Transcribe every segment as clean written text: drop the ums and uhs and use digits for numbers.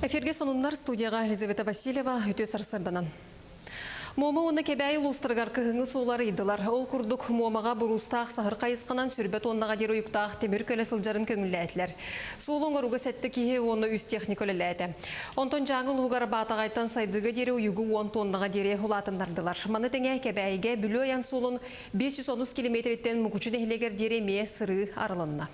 Эфирге сонуннар студияға Елизавета Васильева үтө сарсырданан. Мома оны кебәй улустыргар кыһыңы суулары идылар. Ол курдук момаға бурустақ сахыр қайысқанан сүрбет оннаға дері ұйықтақ темір көлі сылжарын көңілләтілер. Суылың оруғы сәтті кейі оны үз техникөлі ләді. Онтон жаңыл ұғар батағайтан сайдығы дері ұйығы 10 тоннаға дері ұлатындардылар. Маны тәңе кебәйге бүлі аян суылын 530 километреттен мүкүчін әхілегер дері ме сыры арылынна.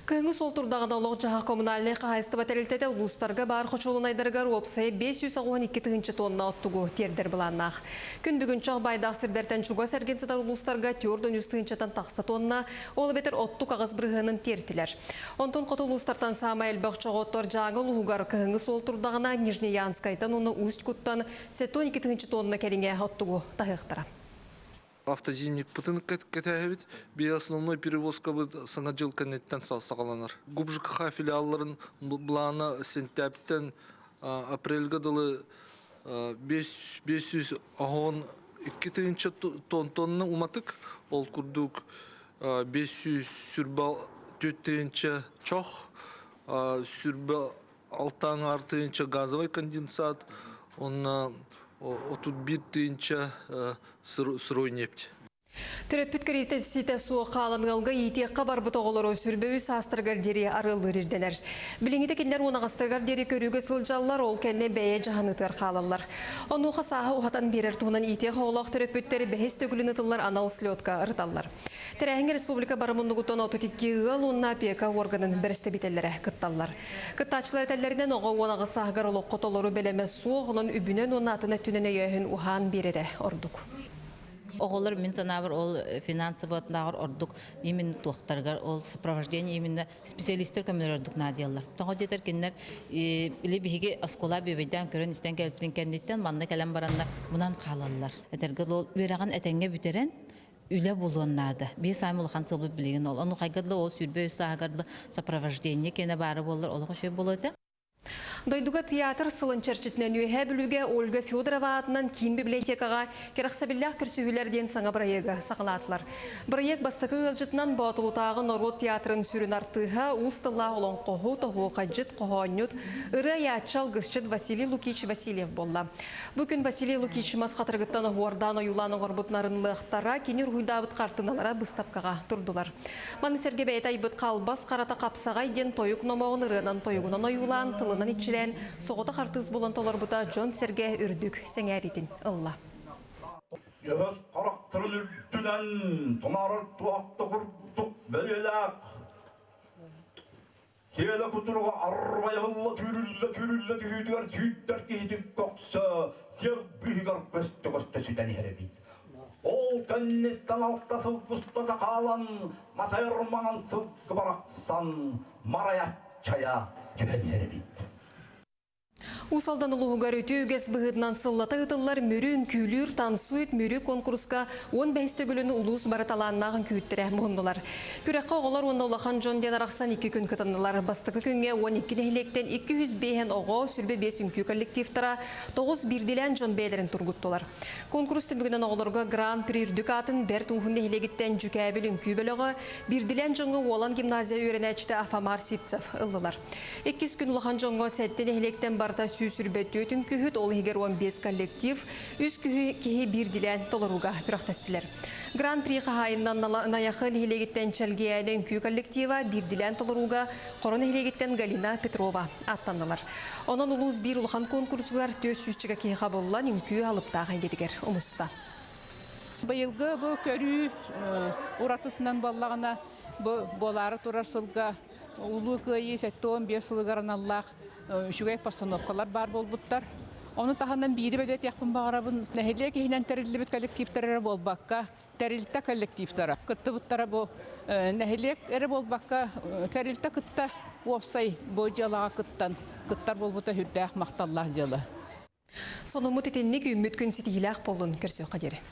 Кыһыңы сол турдағын олық жаға коммунальный қағайысты батарелтеті ұлыстарға бар қочолын айдарығар опсай 512 тығынчы тонна оттуғы тердер бұланнақ. Күн бүгін чоқ байдақ сірдерден чуға сәргенсетар ұлыстарға тёрден үз тығынчатан тақсы тонна олы бетер отту қағыз бірғының тертілер. Онтон қоты ұлыстартан сама әлбәқ чоғыттар жағыл ұғығар кыһыңы сол турдағына Нижнеянскайтан оны үст күттан 12 тығынчы тонна кәріңе оттуғы тағықтыра. Автозимник пытын кәтәһәбит, бе основной перевозка бит саңа жыл кәнеттен сақаланар. ГУБЖКХ филиалларын бұланы сентябрьтен апрельге дылы 512 тонна уматык, ол күрдік 500 сүрбі 4 чоқ, сүрбі 6 артынча газовый конденсат, он 31 тыынча сырой нефть. Түрөппіт кірістесіте суы қалынғылғы етеққа бар бұтоғылары сүрбеуі састырғар дері арылыр ерделер. Біліңіде кендер онағастырғар дері көрігі сылжалар ол кәнне бәйе жағанытыр қалалар. Онуға саға ұғатан берер туғынан етеқі олақ түрөппіттері бәхес төгілін ұтылар анал слетқа ұрталар. Тәрәңгі республика барымындығыттан 32 ғыл онна пека органын бірісті бетелері күтталар. Күттачылы әтәлерінен оға онағы сағығар олық қотолары бәлемес суғының үбінен онатына түніне өйін ұған берері ордық. Оғылыр мен санабыр ол финансовый отнағыр ордық емен туақтарғар, ол сопровождение именно специалистер көмір ордық надиялар. Тоғы жетер кенлер біле бігі оскола бөбейден көрін істен кәліптен кәндеттен манны кәлем баранна мұнан қалалар. Әтергіл ол өраған әтенге бүтерен үлі болуыннады. Бей саймылыған сылбы білеген ол. Оны қайғырлы ол сүрбе сағырды сопровождение кені бары болыр, олығы шөй болуды. Дойдуга театр сылын чәрчетінен өйе білуге Ольга Федорова атынан кейін библиотекаға керақсабиллях күрсігілерден саңа бірайегі сақылатылар. Бірайек бастықы ғылжытынан батылутағы Нород театрын сүрін артыға ұстыла олон қоғу тоғу қаджыт қоғанют ұры ятчал ғысчыт Василий Лукич Васильев болла. Бүкін Василий Лукич масқатырғыттан ұғуардан ойуланы ғорбытнарын лықтара кенер ғуйдабыт қартыналара бұстапқаға тұрдылар. Маны серге бәйтай бұт қалбас қарата қапсағай ден тойық номауын ұрынан тойығынан ойулан тылынан итчілен соғыта қартыз болан толар бұта Джон Серге үрдік сәңәретін ұлла. Жығыз қарақтырын үрттінен тұнарыр туақты құрттық бәлеләк. Селі күтірға арбайылы түрілі түйдігер түйттер кейдік көксі сел бүйгер көсті сүден еребейді. Ол кәннеттен алтта сылпұсты тақалан, масайырмаған сылқы барақсан, мараят чая түген еребейді. Усалдан улуғығар өтеугес бұғыдынан сыллата ұтылар мөрін күйлір тансует мөрі конкурска 15 төгіліні улус бараталаннағын күйттірі мұғындылар. Күрекқа оғылар онда олақан жон ден арақсан 2 күн кытындылар. Бастықы күнге 12 нәхілектен 200 бейхен оғы сүрбе 5 үнкі коллективтара 9 бірділен жон бейлерін тұрғыттылар. Конкурсты бүгінен оғыларға гран-при үрдік атын бәр туғын нәхілегіттен жүкәбіл үнкі бөлігі бірділен жоңғы Олан гимназия үйренәчті Афамар Сивцев ұлылар. 2 күн олақан жоңғы сәтті нәхілектен барта сүрбет өтін күхіт ол егер 15 коллектив үз күхі кеге бірділен толыруға күрақтастылар. Гран-при қағайыннан наяқын хелегеттен чәлгейәнен күй коллектива бірділен толыруға қорын хелегеттен Галина Петрова аттандылар. Онан ұлыз бір ұлған конкурсылар төс сүзчіға кеге қабылылан үнкі алыптағы едігер ұмыста. Байылғы бұл көрі ұратытынан болағына болары тұрарсылға ұлы көйі сәтті 15 сылығарын Аллах шүгәй постановкалар бар болбуттар. Оны тахандан бири бәдет яқпын бағарабын. Нәхеле кейінен тәрілі бет коллективтары болбаққа, тәрілті коллективтары. Күтті бұттары бұл нәхеле әрі болбаққа, тәрілті күтті опсай бұл жалаға күттан. Күттар болбута хүрдәқ мақталлах жалы. Соны мұтетеннік үміт күн сетігіләқ болын көрсеу қадері.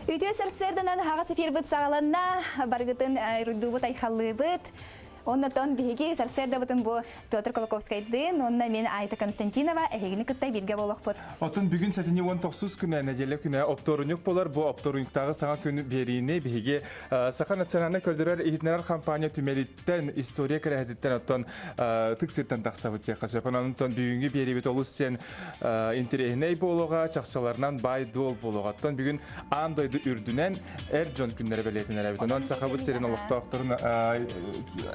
Ütü sırdanın hağı sefir bıt sağlanna bargıtın rudu ay hallıbıt. Ondan bihigi sarserda butun bu Piotr Kolokovskay'dın, onunla men Ayta Konstantinova ehegini kıttay bilge bolokput. Otun bugün setini 19 güne necele güne optorunyuk bolar bu optorunyuktağı sana günü berini bihigi Saha Nasyonalne Köldürler İhitneler kampanya tümelitten historia kereheditten otun tıksırtan taksavıtya kaçapan ondan bugünkü beri bit olus sen interehine bologa çakçalarından bay dol bologa otun bugün andoydu ürdünen Erjon günleri belirtinler bit ondan sahabıt serin olukta aktorun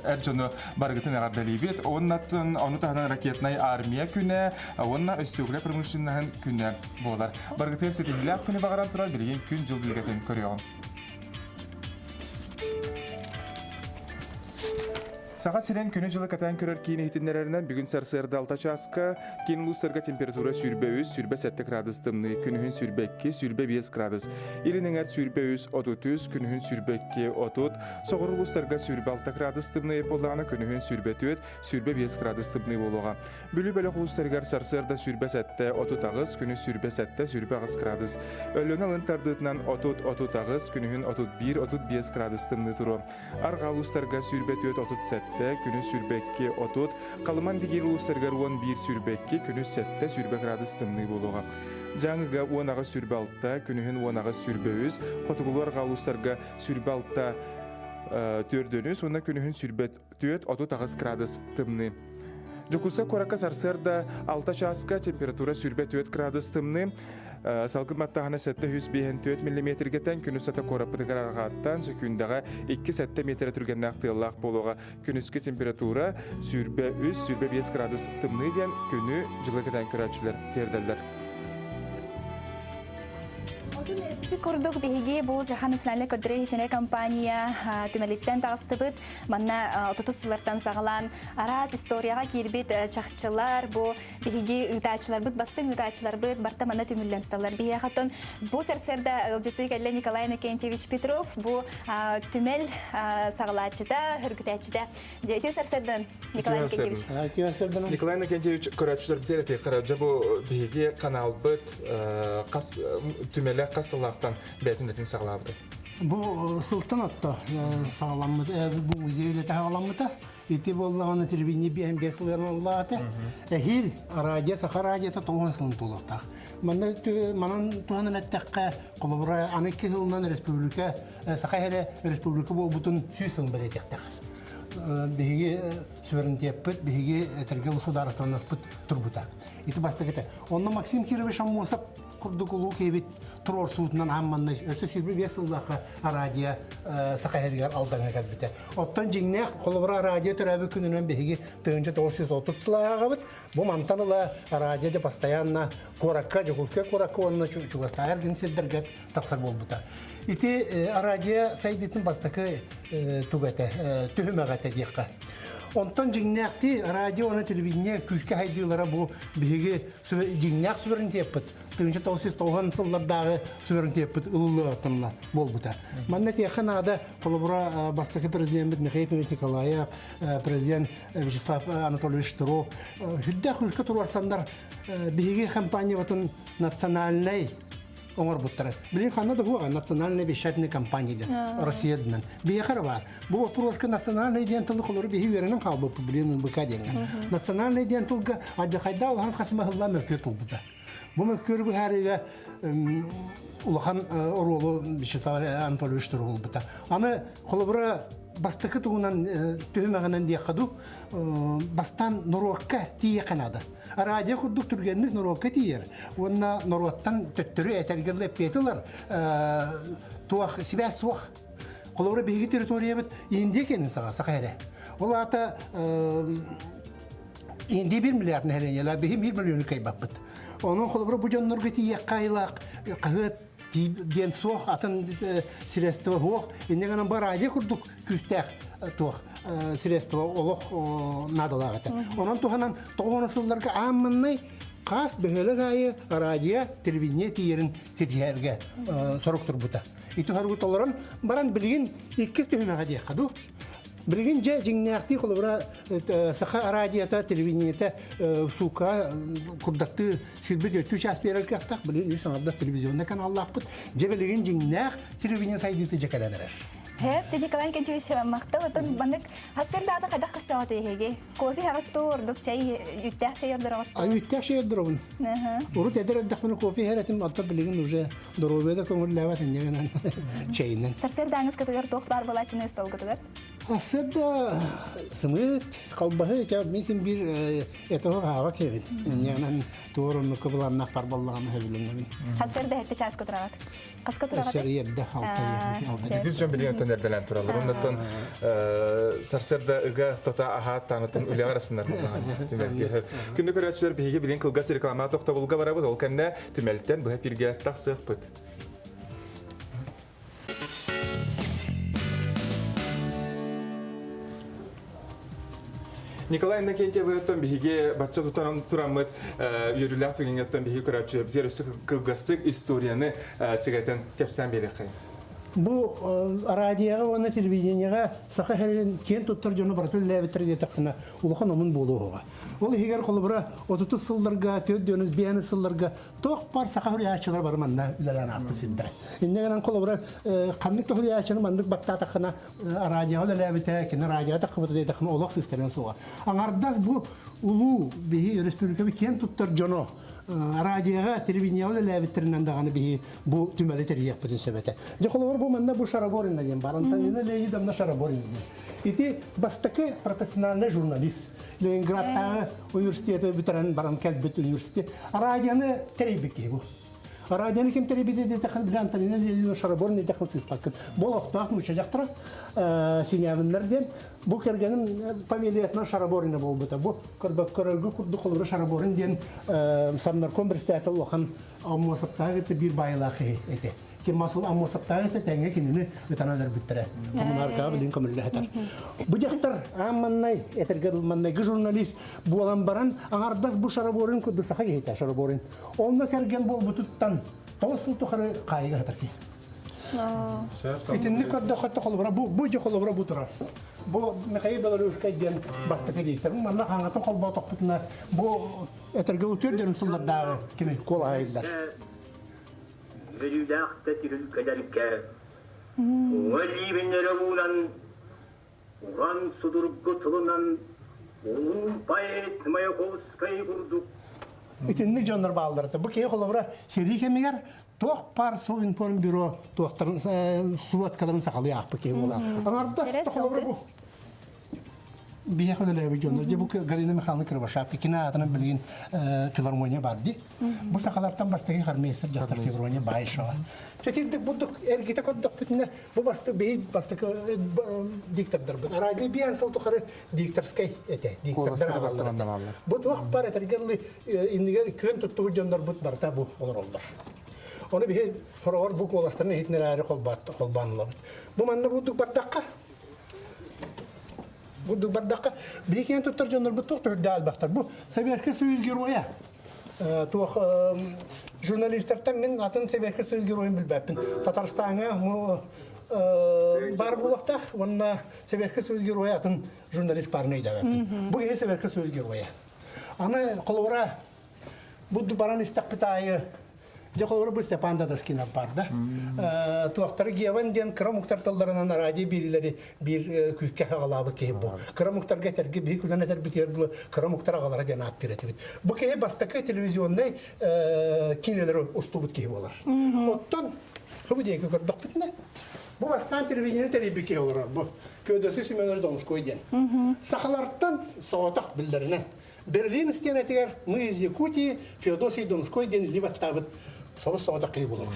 Erjonu bargıtın ağardalibet ondan onu tahanan raketnay armiya güne onunla üstügle pромышленный güne bolar bargıtın setihler güne bağıran turar bilgin gün jıl bilgetin körüyorsun. Sağa siren günü жылы katan körör kiyini hitinlerinden bugün sarsırda alta çaska, kiyin lusarga temperatura sürbe 3, sürbe 7 gradus tımlı, günühün sürbe 2, sürbe 5 gradus. İlinin er sürbe 3, 33, günühün sürbe 2, 30, soğuru lusarga sürbe 6 gradus tımlı yapıldağına günühün sürbe 4, sürbe 5 gradus tımlı boluğa. Bülü bölük lusargar sarsırda sürbe 7, 30 ağız, günü sürbe 7, sürbe 6 gradus. Ölün alın tardığından 30 ağız, günühün 31, 35 gradus tımlı turu. Arga lusarga sürbe 4, 37, günü sürbekki 30, kalıman digir uluslargar 11 sürbekki, günü 7 sürbe gradus tımlı boluğa. Жаңыга 10 ağız sürbe 6, günühün 10 ağız sürbe 100, qotugullar galuslarga sürbe 6 4'dönüz, onda günühün sürbe 4, 30 ağız gradus tımlı. Jokusa koraka sarsarda 6 çaska temperatura sürbe 4 gradus tımlı. Salgın mattahana 754 mm geten günü sata korapıdı kararğattan sekündağa 2-7 metre türgen naqtıyallaq boluğa günüski temperatura sürbe 3, sürbe 5 gradus tımlı diyen günü жылы geten körәtçiler terdeller. Bir kurduk bihigi bu Saha Nasyonalne Köldürler İhitneler kampanya tümelitten tağıstıbıt. Manna ototısılardan sağlan araz historiyaga kirbit çakçılar bu bihigi ıtaçılar bıt bastın ıtaçılar bıt barta manna tümüllen tutallar bihe hatun bu serserda ılcıtı kelle Nikolay Nikentьевич Petrov bu tümel sağlaçıda hürgütaçıda jeti serserdan Nikolay Nikentьевич Nikolay Nikentьевич körәtçiler biterete karaca bu bihigi kanal bıt kas tümele kasılaqtan betindetin sağlandı. Bu sıltanatта sağlanmadı. Bu müzeyle sağlanmadı. İti bollağını tribini bir embeslerin Allah'ta. Hil araca sakaracata toğun sılantolaqtaq. Manan tuhanın ettekka kolabora anaki hılından respublika sakayhele respublika bu bütün süysün beletektak. Bihigi suverenitepet, bihigi tergel sudarastanaspet turbuta. İti basta gete. Onna Maksim Kirovich Amosov kurdukulu kebit turor suutundan hammanna ösü sürbi vesıldaqa aradia sakayhergar aldana kalbite. Optan jingnek kolobra aradia törabı gününden bihigi tığınca 930 sılağa bit. Bu mantanıla aradia постоянно korakka jokulska korakka onna çugasta her gün sildirget taksar bolbuta. İti aradia sayditin bastaki tugate tühümegate diyekka. Ondan jinnekti aradia ona televizyonda küske haydilara bu bihigi jinnek suverenitepet. Tığınca 990 yıllardağı suverenitepet ılılığı atımla bolbuta. Mannet yakınada kolabora bastaki prezident Mikhail Nikolayev, prezident Vyacheslav Anatolyevich Turov, hüdde küske turvarsanlar bihigi kampanya vatın nasyonalnay Оңор буттары. Билин ханна да хуа национальный вещательный компания Россиядан. Бияхар бар. Бу вопроска национальный денталык олары бихи веренен калбы билин быка денге. Национальный денталга ажахайда алган хасмахылла мөккөт булды. Бу мөккөргү харига улахан оролу Вячеслав Анатольевич Тургул бута. Аны колобра бастыкы тугунан төһмәгәнен дияқаду бастан норокка тие канада. Радио кудук тургенник норокка тиер. Онна нороттан төттөрү этергеле петилар туах себя суах. Колобра биги территория бит инде кен сакайре. Ол ата инде 1 миллиард нәһәләнеләр биги 1 миллион кайбапты. Onun kolobra bu canlar getiye kaylak kahvet diyen soğuk atın sırasında hoğ. İnneğinin barajı kurduk küstek toğ sırasında oluk nadalağı. Onun tuhanan toğunasıllarga ammanay kas böyle gayı aracıya televizyon tiyerin setiherge soruktur buta. İti hargut olaran baran bilgin ikiz tühüme hadiye kadu. Билген же жиңнәхти холбра саха радиота телевидениета сука курдакты сүрбет өтү час берер кактак билген үсаңдас телевизионда каналлакпыт же билген жиңнәх телевидение сайдыты жекаленер. Хеп, jadi kalian kan cuy sama makta atau banyak hasil data kadang kesal tuh hege. Kopi hangat tuh, dok cai yutek cai order apa? Ay yutek şey durun. Urut eder dakmını kopi her etim atta bilgen uje dorobeda komur levat ingenan çayından. Serser dangas katagar tuh bar bala cina stol katagar. Aslında sımıt kalbahı cevap misin bir etoğu hava kevin. Yani doğrunu kabılannak parbalağını hevilenlemin. Hasil de hette çaz katarat. Kas katarat. Aşağı yedde halta Biz bilgen tönlerden turalar. Ondan sarsarda ıga tota ahat tanıtın üle arasında. Günde görüşler bihi bilgen kılgas reklama tokta bulga barabız. Ol kenne tümelten bu hep birge taksıq pıt. Nikolay Nakentyev öğretmen bihiге batça tutan turamıt yürüler tügenetten bihi körapçı bir kılgastık istoryanı sigaytan kepsen belirkayım. Bu radyoya ve televizyona saha herin kent tutturduğunu baratül levetleri de takına ulukan onun buluğu. Olu higer kolubra 30 yıllarga tödüğünüz bir yıllarga çok par saha hürriyatçılar var manna ülelen aspısında. İnneğen kolubra kanlık da hürriyatçının mandık batta takına radyoya levete kine radyoya takıbıda de takına olak sisteren soğa. Anardaz bu ulu bihi respublika bir kent tutturduğunu radyoya televizyona levetlerinden dağını bihi bu tümeli teriyak bütün sebete. Jekolor bu manda bu şaraborin diyen barantanına leyi damna şaraborin. İti bastaki profesyonel jurnalist. Leningrad Üniversitesi bitiren baran kelbet üniversite. Radyanı teribiki bu. Radyanı kim teribiki de takıl bilen tanına leyi şaraborin de takıl sıkpakın. Bol oktağ müşacaktır. Sinyavinlerden bu kergenin familiyatına şaraborin bol buta. Bu körgü kurdu kolura şaraborin diyen samnar konversiyatı olan ammasıktağı bir baylakı eti. Kim masul ammasıktağı eti tenge kinini ötenalar bittire. Bunlar kabilin kamillahtar. Bu jaktar amannay etergerulmannay jurnalist bu olan baran anardas bu şaraborin kudu saha gehita şaraborin. Onda kergen bol bututtan tavassul tukarı kayga hatarki. İtinni kadda katta kolubra bu kolubra bu turar. Bu mekayı beleri ülkeyden bastık edeytir. Manna kanatın kolba tokputuna bu etergelutör derin sıllar dağı kimi kolaylar. Velüdağda ülkelerke Veli binlere bulan Uran sudurgu tılınan Onun payet Mayakovskayı kurduk. İtinni canlar bağlıdır. Bu keye kolubra seri kemiger toq par su inform büro toqtarın suvatkaların sakalı bu keye olan. Ama da kolubra bu. Biyaklı levi canlar. Bu Galina Mekhanik Rıbaşap ikine adına bilgin filarmonya vardı. Bu sakalardan bastaki karmeyser jahtar filarmonya bayışa. Çetirdik bulduk ergite kodduk bütünler. Bu bastı beyi bastaki diktatör bu. Arada bir ansal tukarı diktatörskay ete. Diktatör ağalar. Bu toq par etergerli indiger kön tuttuğu canlar but barta bu olur oldu. Onu bir horor bu kolastarını hitnerari kolbanlı. Bu manna bulduk bardakka. Bu bardakka bir kent tutturcanlar bu tuğdur dal baktar. Bu Sovyetski Soyuz Geroya. Tuğ jurnalistlerden men atın Sovyetski Soyuz Geroyun bilbepin. Tatarstan'a mu bar bulakta onunla Sovyetski Soyuz Geroya atın jurnalist parnayı da bepin. Bu yine Sovyetski Soyuz Geroya. Ama kolora bu baran istakpitayı Jekolor bu Stepanda da skina parda. Tuaktarı giyavan diyen kıra muhtartallarından aradi birileri bir kükke ağalabı ki bu. Kıra muhtar getirgi bir kudan eder bitiyor bu kıra muhtar ağalara diyen at direti. Bu ki bastaki televizyonda kineleri ustubut ki bolar. Ottan bu diye ki kırdak bitne. Bu bastan televizyonu telebi ki olur bu. Köydesi Simeonaj Donskoy diyen. Sahalardan soğutak bildirine. Berlin isteyen etiger мы из Якутии Феодосий Донской ден ливаттабыт соғыс соғыда қиып olur.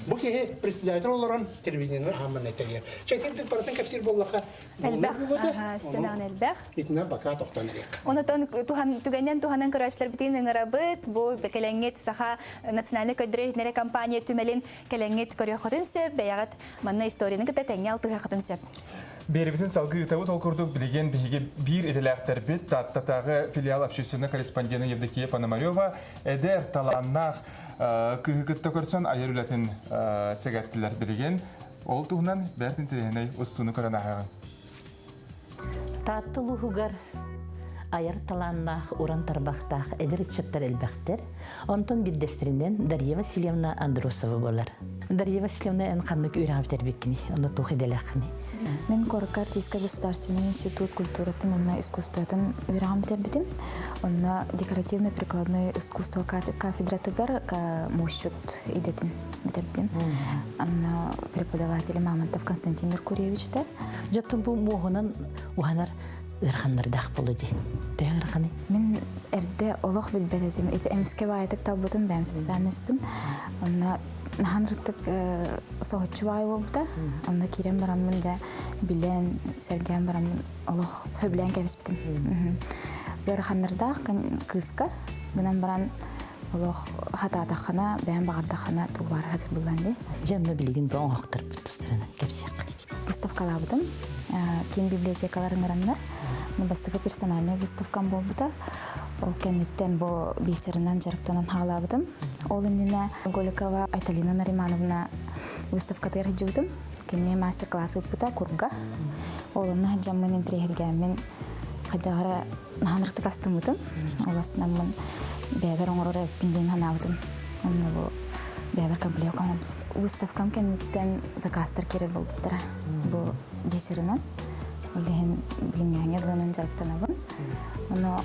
Bu ki председатель оларын телевидениені аман етегер. Çetirdik baratın kapsir bollaka. Elbaq, Sedan Elbaq. İtine baka toxtan erek. Ondan tügenden tuhanan kıraşlar bitinin arabıt bu kelenget saha nasyonallik ödürehitnere kampanya tümelin kelenget körüyakatın söp beyagat manna istoryanın kıta tenge altı hakatın söp. Беребитин салгы ытабы толкурдук билеген биһиге бир эделэхтер бит таттатагы филиал общественный корреспонденты Евдокия Пономарёва эдер таланнах кыһыгытта көрсөн айырулатын сегаттилер билеген ол туһунан бертин тирехиней устуну көрөнахагын. Тааттылы хугар аяр таланнах уран тарбахтах эдер чаттар элбахтер. Онтон биддестринен Дарья Васильевна Андросова болар. Дарья Васильевна эн ханнык үйрәгәптер биккини, оны тухи делахни. Мен Корка Артистский государственный институт культуры и искусствотын үйрәгәптер битим. Онна декоративно-прикладное искусство кафедра тыгар мушут идетин битердим. Анна преподаватель Мамонтов Константин Меркурьевич та. Жаттын бу могунан уханар ырханнардах болуди. Төһөн ырханы. Мен эрде олох билбедетим. Эмиске баайтык талбытым бәм специальностьпын. Онна наханрыттык соғытчы бай болбута. Онна кирен барамын да билен серген барамын олох хөблен кәбіспітім. Ырханнардах кыска. Гынан баран олох хататахана, бәм бағардахана туғар хатыр бұланды. Жанна билигин бу оңоқтыр бұттыстырына кәпсек. Выставкалабытым. Кен библиотекаларын ыраннар. Бастығы персональный выставкам болбута. Ол кенеттен бу бисеринен жарықтанан халабытым. Ол инне Голикова Айталина Наримановна выставкатыр жудым. Кене мастер-класс ыппыта курга. Олына жаммын интригерген кадагара наханрыкты кастымытым. Оласынан мен бәбер оңорора пинден ханабытым. Онны бу бәбер комплект камабыз. Выставкам кенеттен заказтар керек болбуттара. Бу бисеринен. Олehen bilinganya dengan jarak tanabun,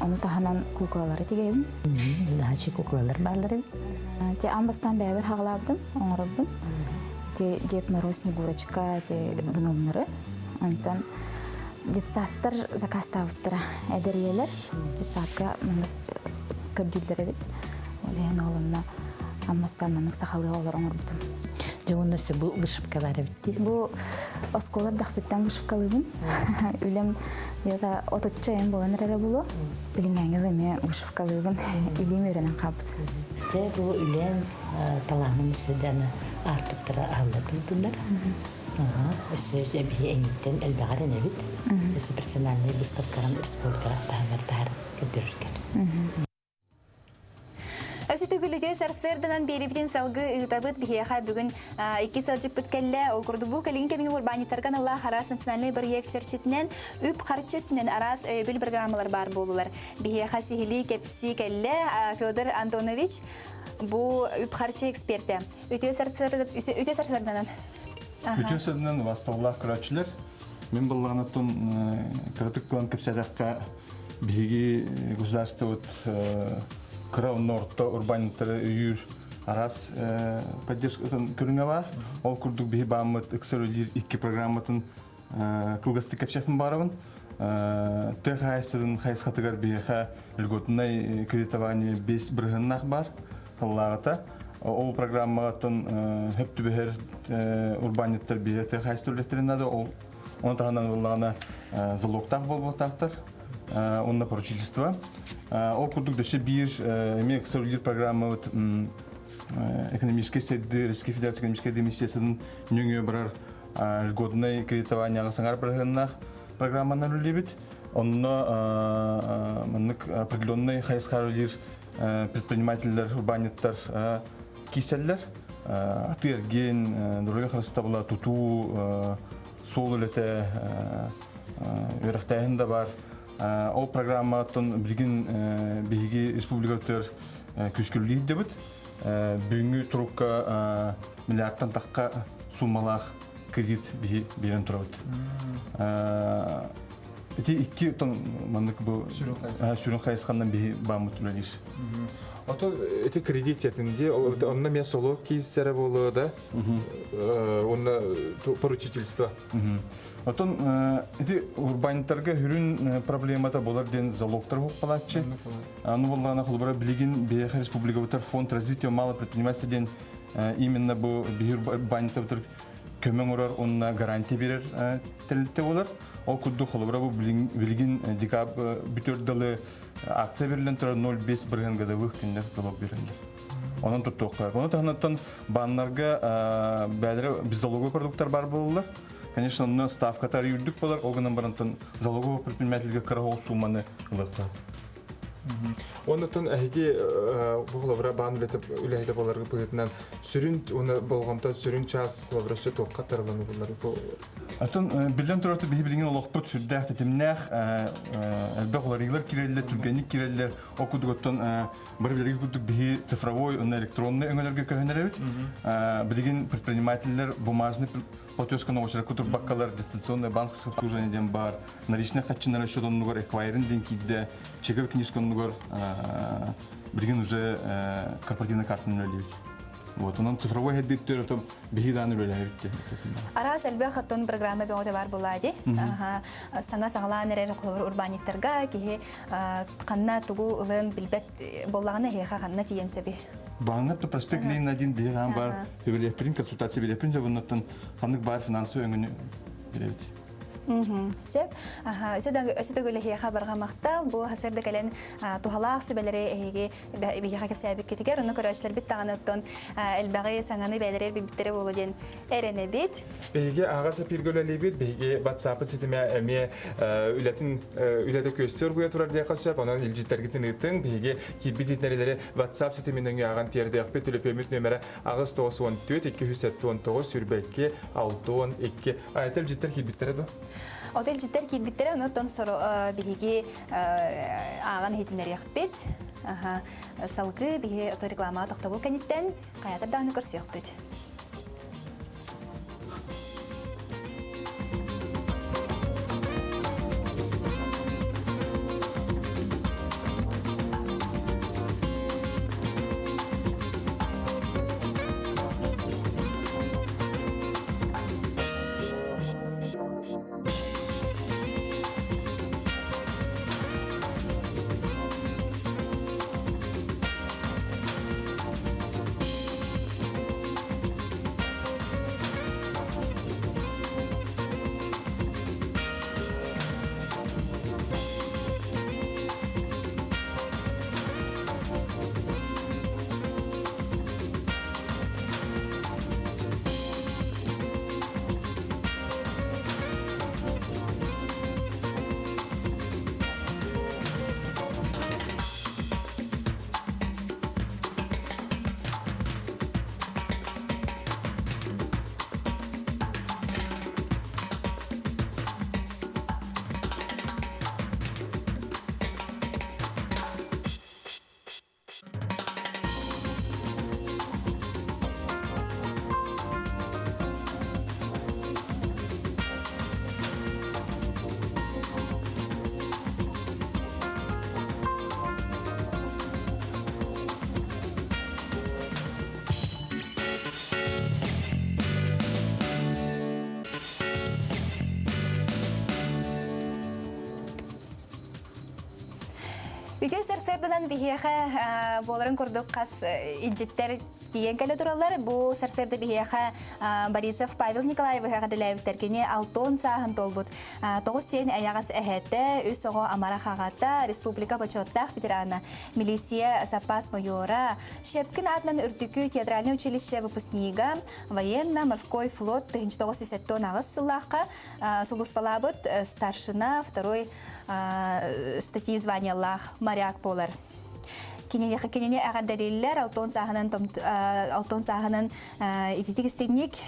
onu tahanan kuklaları tigeyim. Daha kuklalar bağları. Te ambastan beraber hağlabdım, onurabdım. Te jet maros nigurachka, te gnomları. Ondan jet saatler zakastavuttıra ederiyeler. Jet saatka manık kırdüllere bit. Olehen olunna ambastan manık sahalı olur onurabdım. Жонасы бу вышивка бар битти. Бу осколар дахбеттен вышивкалыбын. Үлем яда ототчайын болан рара болу. Билингәнгә ме вышивкалыбын. Илим өрәнен капты. Те бу үлем таланы мисдәне артык тора алды тутундар. Өсө би эниттен элбәгәдән бит. Өсө персональный выставкалар республика тәһәмәр көтөрүкәр. Өсі түгіліде сарсырдынан беребден салғы ұғытабыт бігеға бүгін 2 сылжып бүткәлі ол күрді бұл кәлігін кәміңі урбанитарған Аллах арас национальный бір ек черчетінен үп қарчетінен арас өйбіл программалар бар болулар. Бігеға сихили кәпсі кәлі Федор Антонович бұл үп қарчы эксперті. Өте сарсырдынан. Өте сарсырдынан вастаулар күрәтшілер. Мен болғанаттың күрәтік қылан көпсәдәққа бігі государство Крауын орта урбаниттары үйір арас поддержкатын көріңе бар. Ол күрдік бігі бағымыт үксөрілер 2 программатын кылғысты кәпшәкін барабын. Тәқ хайыстыдың хайысқатығар бігі үлготынай кредитование 5 бірғыннақ бар. Қаллағыта. Ол программағатын хөпті бігер урбаниттар бігі тәқ хайысты үлеттерін ады. Оны тағынан олағына залогтақ бол болтақтар. Он на поручительство. Ол курдук дөші бир эмек сөрүлер программа экономический сайды Российской Федерации экономической демиссиясының нөңе барар льготный кредитование ағасыңар бірғыннақ программаны үлебет. Онына мұнық определенный хайысқарылер предпринимательдер, урбаниттар киселлер. Атырген, дұрығы қырыста бұла тұту, сол үлеті өріқтайында бар. Ол программатын білген бейгі республикатыр көскілі дебіт. Бүгінгі тұрыққа миллиардтан таққа сумалақ кредит берен тұрабыд. Эти 2 тон мандык бұл сүрін қайысқаннан бейгі бамы түрелер. Ото эти кредит етінде, онна мен соло кейсері болу да, онна поручительство. Отон эти урбаниттарға хүрін проблемата болар ден залогтар хоқ палатчы. Аны болғана құлбара білеген Бейхе Республика бұтар фонд развития мало предпринимательства ден именно бұл бейхе урбаниттар бұтар көмен ұрар, онына гарантия берер тәлітті болар. Ол күрді құлбара бұл білеген декаб бүтөрділі акция берілен тұрар 0,5 бірген ғадавық күндер залог берілдер. Онын тұттуққа. Оны тағынаттан банларға бәдірі біз залоговый продукттар бар болылар. Конечно, онына ставкатар үйірдік болар, оғынан барантан залоговый предпринимательге қарағау суманы ұлықтар. Онытын әйге бұғылабыра баан үләйді боларға бұйытынан сүрін, оны болғамта сүрін час бұғылабыра сөт оққа тарыланы бұлар. Атын билден тураты бихи билген олоқпут хүрдәк тетимнәх әлбә оларыйлар кирелләр, түргәник кирелләр, окудыгыттан бір-бірге күдік бихи цифровой, электронный өңелерге көһөнәрәбит. Билген предпринимательләр бумажный платежканы очрак кутур баккалар, дистанционный банковский обслуживание ден бар, наличный хатчинара счетон нугар эквайринг ден кидде, чековый книжкан нугар билген уже корпоративный картаны нөләбит. Вот, он цифровой хеддиптер, то бихидан үлеләбит. Арас әлбә хаттон программа бәгъдә бар булади. Саңа саңлан нәре кылыр урбаниттерга ки канна тугу ылын билбет боллагына хеха канна тиен сөби. Баңат то проспект Ленин 1 биган бар. Хөбелеприн консультация белеприн жабыннан ханнык бар финансовый өңүнү беребит. Сеп, өсөтөгөлө хеха барга мактал, бу хасырда келен тухалак сөбелери эге бихага кепсәбик кетигер, уну көрөчлөр бит тагынаттан элбәгы саңаны бәлерер биттере болуден эрене бит. Беге агасы пиргөлөлебит, беге WhatsApp ситеме эме үләтә көстөр буя турар дия калсап, анан илҗиттергитен итен, беге кирбит итнәреләре WhatsApp ситеменнән яган терде якпы телефон номеры агыс 94 219 сүрбәкке 612 айтыл җиттер кирбиттере до. Отел җиттер кирбиттере, онтон соро биге аган хитинер якпыт. Салгы биге реклама тохтобул кенеттен каятыр даны көрсөкпүт. Бүтін сәрсердінен бігеға боларын көрдік қас илжеттер тиген кәлі тұралар. Бұл сәрсерді бігеға Борисов Павел Николаевы ғадылайбіттеркені 6 сағын толбұд. 9 сен аяғас әхетті, өз соғы Амара Қағатта, Республика Бачоттақ ветераны, милисия запас майора, Шепкін атынан үртікі театральный училище выпускнига, военно-морской флот 1970 ағыз сылаққа, Сулус Палабыт, старшина, второй статьи звания Аллах, моряк болар. Кинене ағаддариллер алтон сағынан ититик истегник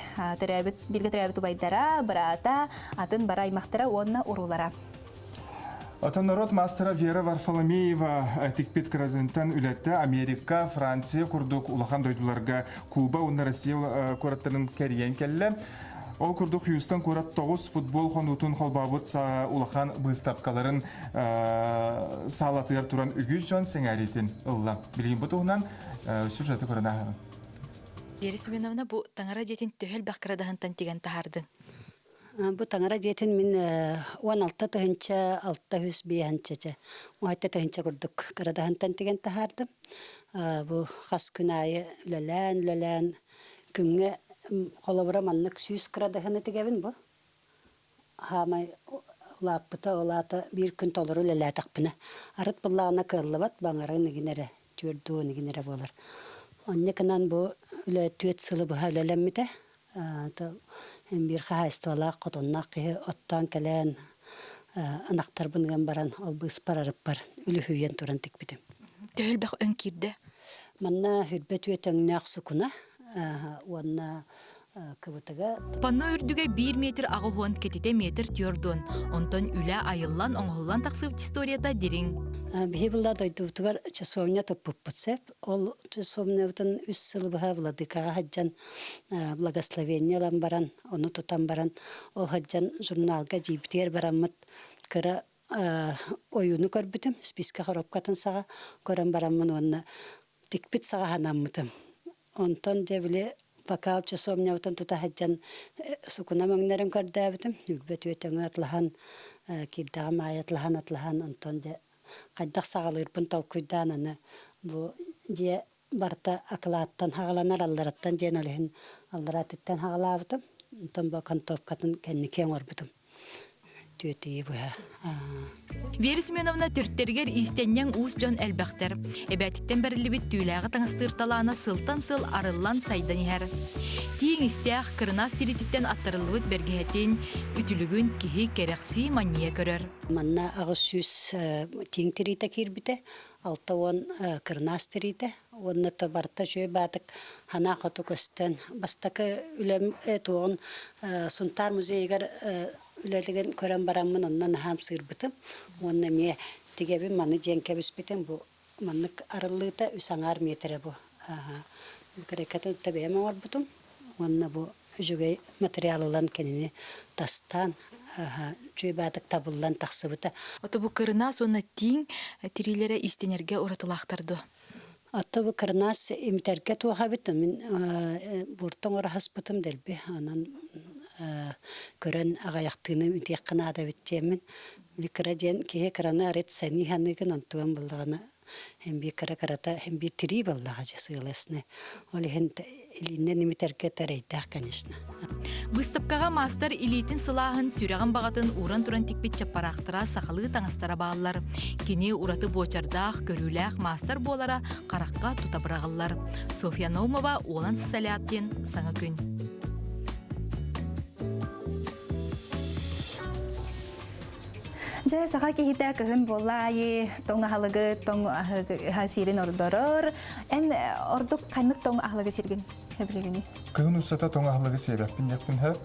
билге төрәбіт убайдара, барата, атын бара аймақтара, онна урулара. Ата народ мастера Вера Варфоломеева тикпит кразентан үлетті Америка, Франция, курдук улахан дойдуларга Куба, онна Россия кураттарын кәриян кәлі. Ол күрдік Хьюстон көрат 9 футбол қонутын қолбабыт улахан бұстапқаларын салатығар туран үгіз жон сәңәретін ұлла. Білген бұт оғынан сюжеті көрін ағын. Вера Семеновна, бұл таңара жетін төхел баққырадағын теген тахардың? Бұл таңара жетін мен 16 тұхынша, 600 бейханча. 10 тұхынша көрдік қырадағын теген тахардың. Бұл қас күн айы үләлән, күнге қолабыра маннық 100 қырадағыны тегебін бұл. Хамай лаппыта олата bir күн толыру ләлә тақпыны. Арыт бұллағына қырлы бат, баңары нігінері, түрді нігінері болар. Онне кынан бұл үлі түйет сылы бұға үләләмміті. Bir қағайстығала қотоннақ қиы оттан кәлән анақтар бұнған баран, ол бұғыс парарып бар, үлі хүйен тұран текбедім. Төхіл бақ өн кирді? Манна хүрбе түйет өңнәқ сұқына. Уанна кыбытыга Панно үрдүгө 1 метр агыгуон кетите метр түйөрдөн. Онтон үлә айыллан оңголлан таксып историяда дирин. бихи булла дойдубутугар часовня топпуппутсеп, ол часовнявтан үс сыл быха владыкага хаджан благословениялан баран, оны тутан баран, ол хаджан журналга жибитер бараммыт, кыра оюну көрбүтүм, списка хоропкатын сага, көрөн бараммын онна тикпит сага ханаммытым. Онтон дебиле бакал часовнявтан тута хаджан сукуна мөңнөрөн көрдөбүтүм, үгбөт өтөңө атлахан, кирдага майатлахан атлахан, онтон де кайдак сагалырпын толкуйдан аны бу же барта аклааттан хагаланар аллараттан ден олехин аллара түттен хагалаабытым, онтон бу кантопкатын кенникен орбутум. Түйетии буя. Вера Семеновна түрттергер истеннен уус жон әлбәқтер. Әбәтіттен бәрілібет түйіләғі таңыстырталана сылтан сыл арыллан сайдан ехер. Тиң истәқ кырнас тирититтен аттарылыбыт бергеһетин үтүлүгүн кихи керекси мания көрөр. Манна агыс сүз тиң тирите кирбите, алта он кырнас тирите, онны барта жөй бадык хана хоту көстен. Бастакы үлем туғын Сунтар музейгер үлелеген көрөн бараммын, оннан хам сырбытым. Онна ме тигеби маны женкебис битем бу маннык арылыта үсаңар метре бу. Керекатын табема орбутум. Онна бу жүгей материалылан кенини тастан жөй бадык табыллан таксыбыта. Ото бу кырнас онна тиң тирилере истенерге оратылактарды. Ото бу кырнас имтерге туахабытым. Мен буртон орахаспытым делби. Анан көрөн агаяктыны үтек кына да биттемин. Микроден кеге крана рет сани ханыгын антуан булдагына. Hem bir karata hem bir tri vallahi jasılesne. Oli hente ilinne nimiterke tereytah kanışna. Выставкага мастер илитин сылаһын сүрәгән багатын уран туран тикпит чапарактыра сахалы таңыстара баалар. Кини ураты бочардах көрүләх мастер болара каракка тутабырагылар. София Наумова Олан Саляттин саңа күн. Жай саха кихита кыгын боллай, тоң ахалыгы, тоң хасирин ордорор. Эн ордук кайнык тоң ахалыгы сирген хэблегини. Кыгын усата тоң ахалыгы себеппин яктын хэп.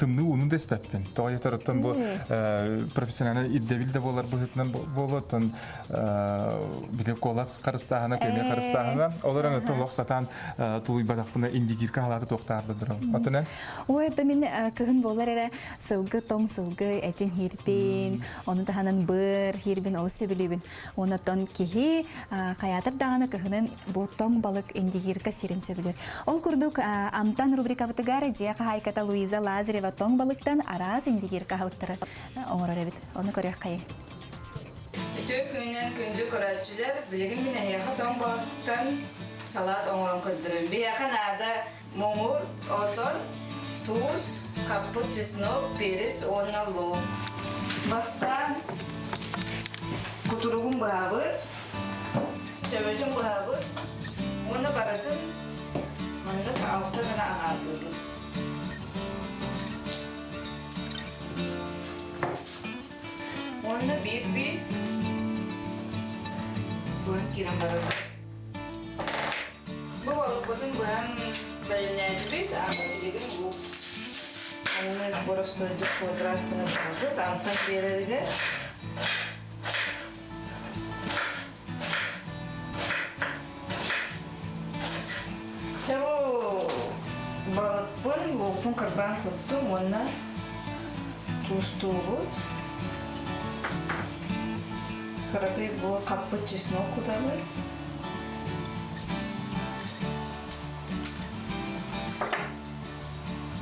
Тымны унун деспеппин. Тоға етарыттан бу профессиональный иддевилде болар бұхытынан болотын билеп колас қарыстағына, көне қарыстағына. Олар аны тоғлық сатан тулуй бадақпына индигирка халаты тоқтардыдыр. Отына? Ой, это мен кыгын болар эре сылгы, тоң сылгы, этин хирбин, оны таханан бір хирбин олсы билибин. Онатон кихи каятыр дағаны кыгынын бу тоң балык индигирка сирен сөбілер. Ол күрдік амтан рубрика бітігары жеқа хайката Луиза Лазарева тоң балыктан араз индигирка халықтары. Оңырар әбіт, оны көрек қайы. Төк күннен күнді көратчылар, білігін мен әйеқа тоң балыктан салат оңырын көндірім. Бияқын ада мұңыр, отон, туз, капут, чеснок, перес, оны лук. Бастан құтырығын бұғабыт, төбетін бұғабыт, оны баратын, мұнды алтын ағадығыт. Оны bir bugün kiram barada. Bu balık bütün bugün bölümlerce bir ama dedim bu. Onu borosturduk fotoğrafını buldu. Tamtan bir yere Çabu balık pun bu karban tuttum ona tuz. Харапи бо капут чеснок кудабы.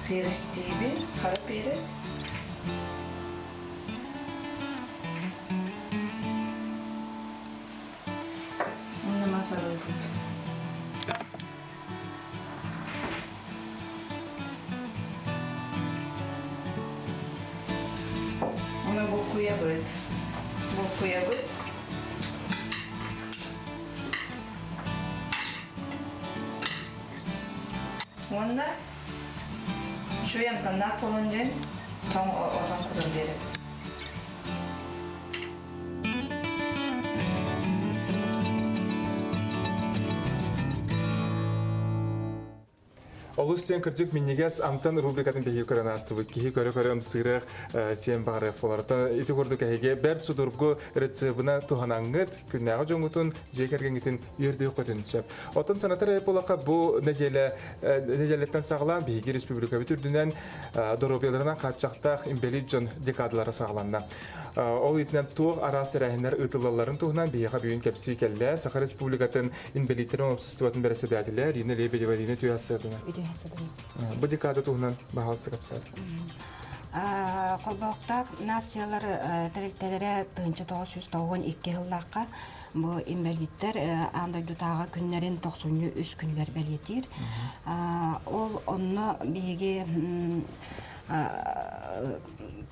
Перес тиби, кара перес. Оны масалай фут. Оны бу куябыт. Koyabıt. Onda şu yamtan nak olunca tam oradan kullanırım. Олус сен кырдык миннигес антан рубрикатын беги көрөнастыбы. Кихи көрө сырык сен багырык боларта. Ити көрдүк эге бер судургу рецебина туханаңгыт күннәгы жоңутун жекергеңитин үйөрдү көтөнчөп. Отон санатар эполака бу неделеттен саглан беги республика бүтүрдүнөн доробияларынан качактак имбелиджон декадалары сагланна. Ол итнен туг арасы рәһиннәр ытылларын тугнан бега бүгүн кепси келле Саха республикатын инбелиттерин обществотун береседатилер Ирина Лебедева Ирина Туясырдына. Бу декада тугнан баһалсы капсат. Колбоктак нациялар теректелере 1992 жыллакка бу инвалидтер андайдутага күннәрен 93 күннәр белетир. Ол онны биге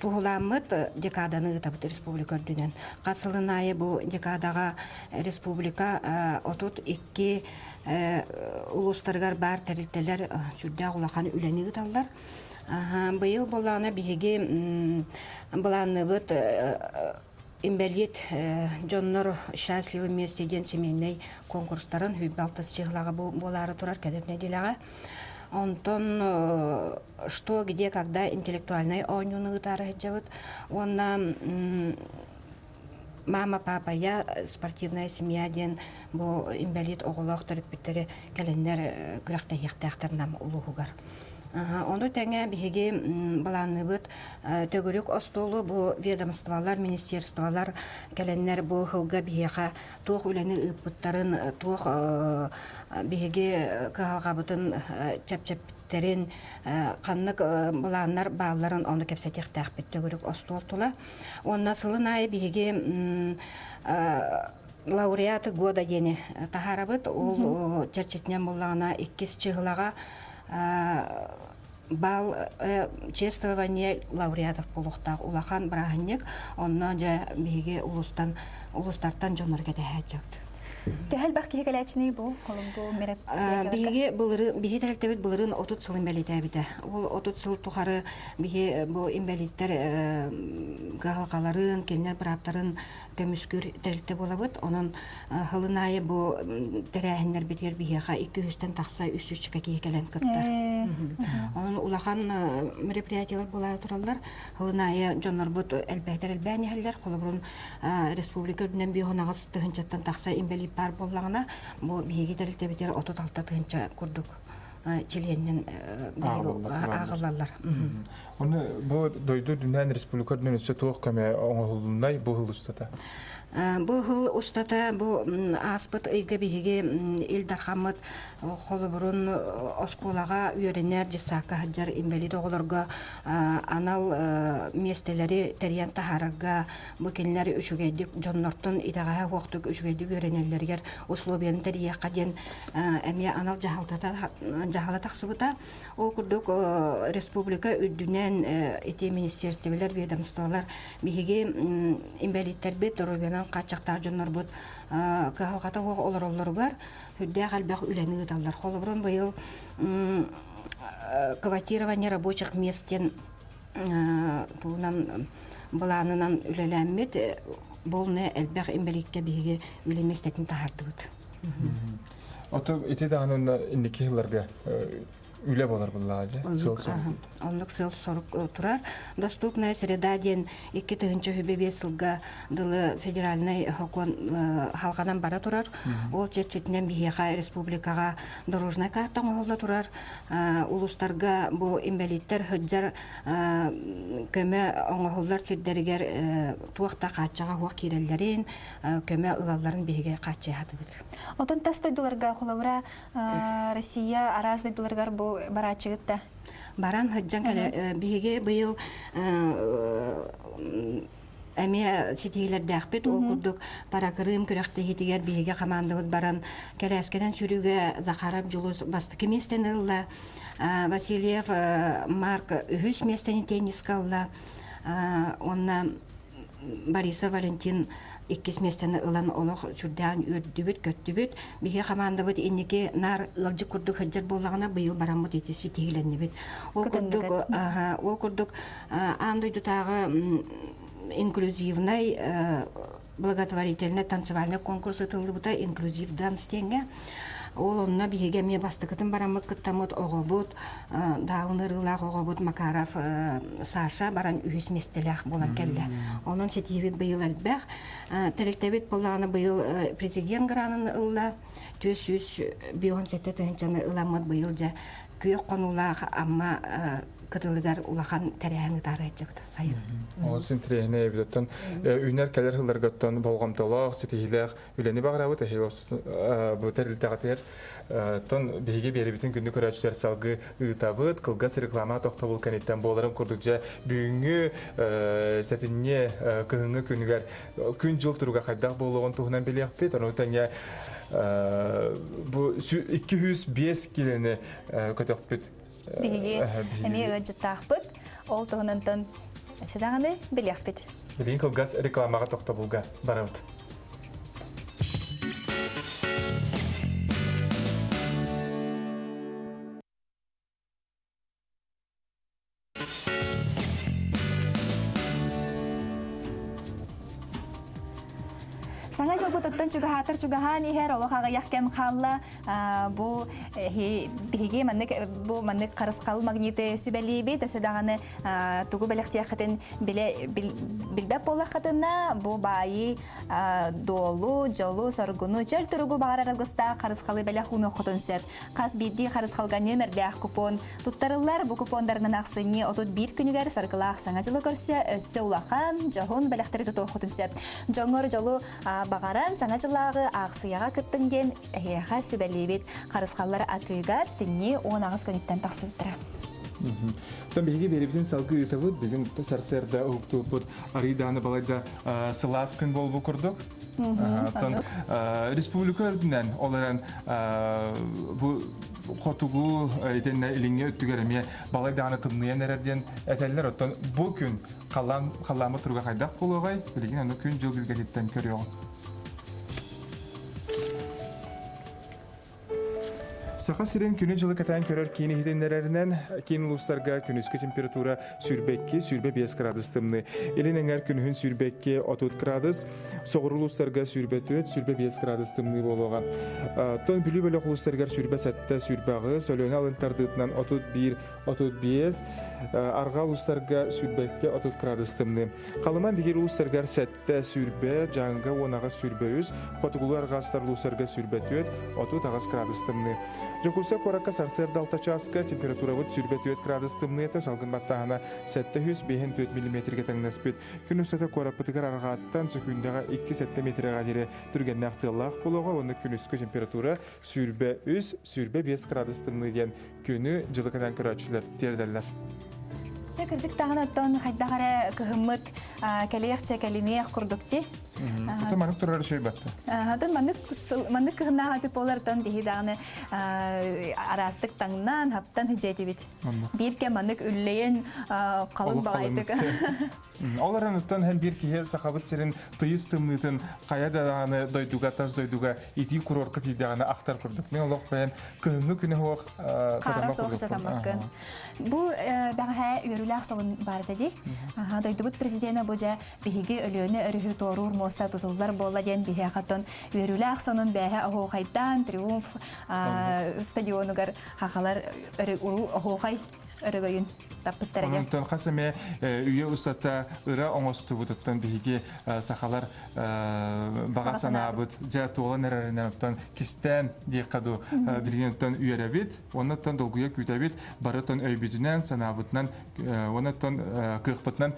тугуламыт декаданы табыт республика дүнен. Касылынайы бу декадага республика отут 2 улустаргар бар теректелер сүрдә улахан үләни гыталлар. Быйыл болана биге буланы бит инвалид жоннор счастливый вместе ден семейный конкурстарын хүбалтыс чыгылага болары турар кедепне дилага. Онтон что, где, когда интеллектуальный ойнуны гытары жабыт. Онна мама, папа, я спортивная семья ден бу инвалид оголох терапевттери келендер күрәктә яктактарнам улугар. Онда тәңе биге баланы бит төгүрүк остолу бу ведомстволар, министерстволар келеннер бу хылга бияха тух үләне ыпыттарын тух биге калгабытын чапчаптерин каннык баланнар балларын оны кепсетек тәхбит төгүрүк остол тула. Онна сылынай биге лауреаты года дене тахарабыт ол чечетнен буллагына 2 чыгылага бал чествование лауреатов полухтак улахан браханник онна жа биге улустартан жонорга дәһәҗәт. Тәһәл бәхкиге калачны бу колумбу мереп. Биге булыры биге тәрәктәбет булырын 30 сыл инвалид бите. Ул 30 сыл тухары биге бу инвалидтер галгаларын, кеннер браптарын көмүскүр тәрәктә булабыт. Онын хылынайы бу тәрәһиннәр битер бигеха 200-тен такса 300-кә кигәлән кыттар. Онын улахан мероприятиялар була торалар. Хылынайы жоннор бут әлбәттә әлбәнәһәлләр колыбрын республика дүнән бигонагыз тыгынчаттан такса инвалид бар боллағына, бұл биеге дәрілті бетер 36 тыгынча күрдік чиленнен ағылалар. Оны бұл дойду дүнән республика дүнән үсі туық көме оңғылынай бұл ғыл ұстата? Бұл ғыл ұстата, бұл аспыт үйге бігеге Илдархамыд қолы бұрын осколаға үйерінер жесақа хаджар инвалид оғыларға анал местелері тәриян тахарарға бұл кенілер үшігейдік жоннортын итағаға қоқтық үшігейдік үйерінерлергер условияны тәрияққа ден әме анал жағала тақсыбыта. Ол күрдік республика үддінен ете министерствелер, ведомстволар бігеге инвалидтер бет робияна качакта жоннор бут калгата олар бар хүддә галбак үләне гыталлар холоброн быел квартирование рабочих месттен тунан баланынан үләләммет болны әлбәк инвалидкә биге үлеместәтен тахардыбыт. Ото ите данын индики жылларга үле болар буллажы. Онлык сыл сорок турар. Доступная среда ден 2-нче хүбебесилга дылы федеральный хокон халканан бара турар. Ол чечетнен бияга республикага дорожная карта оңгола турар. Улустарга бу инвалидтер хөҗҗәр көмө оңголлар сиддергер туакта качага хуак кирелләрен көмө ылалларын биге качы хатыбыт. Отон тастойдуларга холовра Россия араздойдуларга бу барачыгытта. Баран хөҗҗән кале биге быел әме сетейлерде ақпет ол күрдік паракырым күрәқті хетігер биге командабыт баран кәрәскеден сүрүгө Захаров Жулус бастыкы местен ылла. Васильев Марк үхүс местен тенниска ылла. Онна Бориса Валентин 2 местен ылан олох сүрдән үрдүбүт көттүбүт биге командабыт иннеке нар ылжы күрдүк хөҗҗәр боллагына быйыл барамыт итеси тегиленнебит. Ол күрдүк андойдутагы инклюзивный благотворительный танцевальный конкурс тылыбыта инклюзив данс теңге. Ол онна биһиге ме бастыкытын барамык кыттамыт оҕобут, даунырылаах оҕобут Макаров Саша баран үһүс местелях болан келле. Онон сетиебит быйыл элбэх. Теректебит боллағаны быйыл президент гранын ылла, 417 тыһынчаны ыламыт быйыл жа күйек қонулаах амма кытылыгар улахан тәрәһәңі тарайчықты сайын. Ол син тирәһенә битән үнәр кәләр хылларгаттан болгамталак ситихиләх үләне баграбы тәһибс бу тәрилтәгәтер тон биге беребитен күндә күрәчләр салгы табыт кылгас реклама тохта булган иттән боларын күрдүкҗә бүгенге сәтинне кыһыңы күнгәр күн жыл туруга хайдак булган туһнан беләк бит аны тәңә бу 205 килене көтөкпүт Биһиги эми ыжыттаахпыт, ол туһунантан седаганы билиахпит. Билин кылгас рекламага тохта булга барабыт. Саңа жыл бұтыттан чугахатыр чугахан ихер олохаға яқкем қалла бұ биһиги маннык қарысқал магниты сүбәлейбі төсідағаны тугу бәліқтияқытын білбәп болақытына бұ байы долу, жолу, соргуну, чөл түрігу бағар аралғыста қарысқалы бәліқ ұны құтын сөп. Қас бейді қарысқалға нөмірдәқ купон. Туттарылар бұ купондарынан ақсыне отут бір күнігер сарғылақ саңа жылы көрсе өссі улақан, жоғын бәліқтері тұту құтын сөп. Жоңыр жолу бағаран саңа жылағы ақсыяға күттінген әйеға сөбәлейбет қарысқалар атыға тінне 10 көніттен тақсы өттірі. Тон биһиги беребитин салгы ытабыт бүгүн сарсерда уктубут ариданы балайда сылас күн болбу курдук. Тон республика өрдүнөн оларан бу котугу этенне илиңе өттүгереме балайданы тымныян эрден этеллер оттон бу күн калламы турга кайдак болгой билген аны күн жыл билгелиттен көрөйгөн. Сақа сирен күні жылы катан көрөр кені хиденлерінен кен улустарга күнүскө температура сүрбекке 5 градус тымны. Элинеңер күнүхүн сүрбекке 30 градус, соғыр улустарга сүрбе 5 градус тымны болуға. Тон бүлі бөлі улустарга сүрбе сәтті сүрбағы, сөлөне алынтардытынан 31-35, арға улустарга сүрбекке 30 градус тымны. Қалыман дегер улустарга сәтті сүрбе, жаңға онаға сүрбе 3, қотығылу арғастар улустарга сүрбе 30 градус тымны. Жокуса коракка сарсерда 6 часка температура вот сүрбе 4 градус тымныйта салгын баттағына 700-4 мм таңнаспет. Күнүсәті корапытыгар арғаттан сөкүндіға 2 метрға дере түрген нақтылақ болуға, оны күнүскі температура сүрбе 5 градус тымныйден күні жылықадан көрәтшілер тердерлер. Кырдык тағын оттон хайдағары кығымыт кәлеяқча кәлемеяқ күрдікте. Тұты манық тұрары шөй бәтті? Манық кығыннаға пеп олар тон дейі дағыны арастық таңнан, хаптан хыджайты бет. Бірке манық үллейін қалын бағайдық. Оларын ұттан ән бір кейе сақабыт серін тыйыз тымнытын қаядағаны дойдуға, таз дойдуға ити курорқы тейдіғаны ақтар күрдік. Мен олық бәйін кығыңы күні оқ сатамақ күрдік. Бұл бәғі үйіріләқ соғын барды де. Дойдубыт президенті бұжа бігіге өліөні өріхі торур моста тұтылдар бола ден бігіға қатын үйіріләқ соғын бәғі оғайдан триумф стадионығар хақалар оғай өрігойын. Онтон қасаме үйе ұстата ұра оңосты бұдыттан бігі сақалар баға санабыд, жа туғылан әрәрінен ұттан кістен дейқаду білген ұттан үйері біт, оныттан долгуя күті біт, барыттан өйбітінен санабытынан, оныттан қиықпытынан